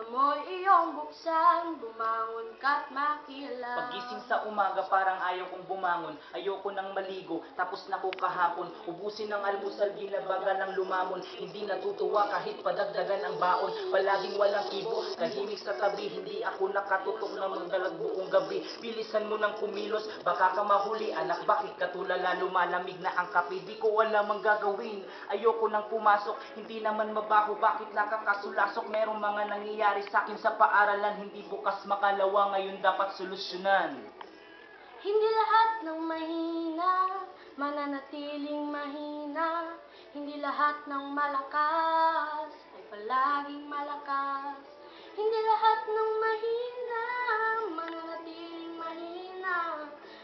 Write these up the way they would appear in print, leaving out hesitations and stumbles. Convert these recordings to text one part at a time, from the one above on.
mo iyong buksan, bumangon ka't makilala. Pagising sa umaga parang ayaw kong bumangon, ayoko nang maligo, tapos na ko kahapon. Ubusin ng almusal, ginabaga ng lumamon, hindi natutuwa kahit padagdagan ang baon. Palaging walang kibo, tahimik sa tabi, hindi ako nakatutok na magdalag buong gabi. Bilisan mo nang kumilos, baka ka mahuli, anak bakit ka tulala, lumalamig na ang kape, di ko alam ang gagawin. Ayoko nang pumasok, hindi naman mabaho, bakit nakakasulasok? Merong mga nangyayari sa akin sa paaralan, hindi bukas makalawa, ngayon dapat solusyonan. Hindi lahat ng mahina, mananatiling mahina. Hindi lahat ng malakas, ay palaging malakas. Hindi lahat ng mahina, mananatiling mahina.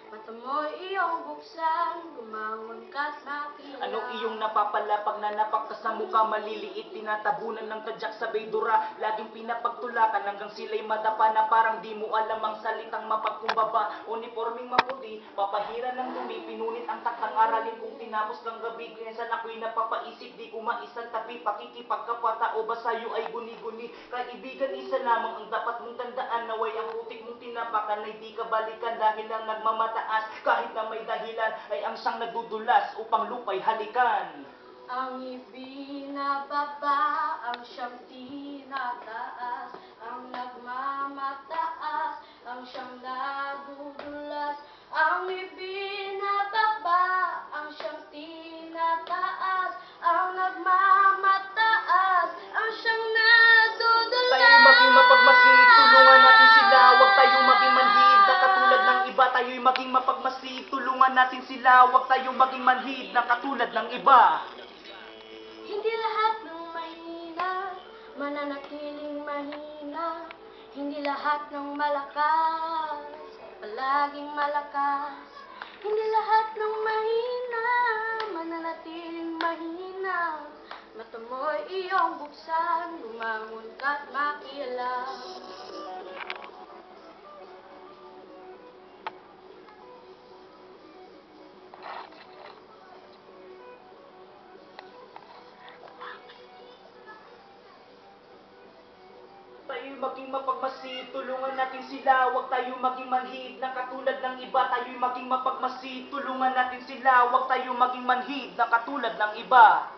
Mata mo'y iyong buksan, bumangon ka't makilala. Ano iyong napapala pag nanapak ka sa mukha, maliliit, tinatabunan ng tadyak sa beydura, laging pinapagtulakan hanggang sila'y madapa na parang di mo alam ang salitang mapagkumbaba. Uniforming maputi, papahiran ng dumi, pinunit ang taktang aralin kung tinapos ng gabi. Minsan ako'y napapaisip, di ko maisang tabi, pakikipagkapata o ba sa'yo ay guni-guni. Kaibigan, isa lamang ang dapat mong tandaan, naway ang putik mong tinapakan ay di ka balikan dahil lang nagmamataas. Kahit na may dahilan ay ang siyang nagdudulas upang lupa'y halikan. Ang ibinababa, ang siyang tinataas, ang nagmamataas, ang siyang nadudulas. Ang ibinababa, ang siyang tinataas, ang nagmamataas, ang siyang nadudulas. Tayo'y maging mapagmasid, tulungan natin sila, huwag tayong maging manhid na katulad ng iba. Tayo'y maging mapagmasid, tulungan natin sila, huwag tayong maging manhid na katulad ng iba. Hindi lahat ng mahina, mananatiling mahina. Hindi lahat ng malakas, ay palaging malakas. Hindi lahat ng mahina, mananatiling mahina. Mata mo'y iyong buksan, bumangon ka't makilala. Tayo'y maging mapagmasid, tulungan natin sila, huwag tayong maging manhid na katulad ng iba. Tayo'y maging mapagmasid, tulungan natin sila, huwag tayong maging manhid na katulad ng iba.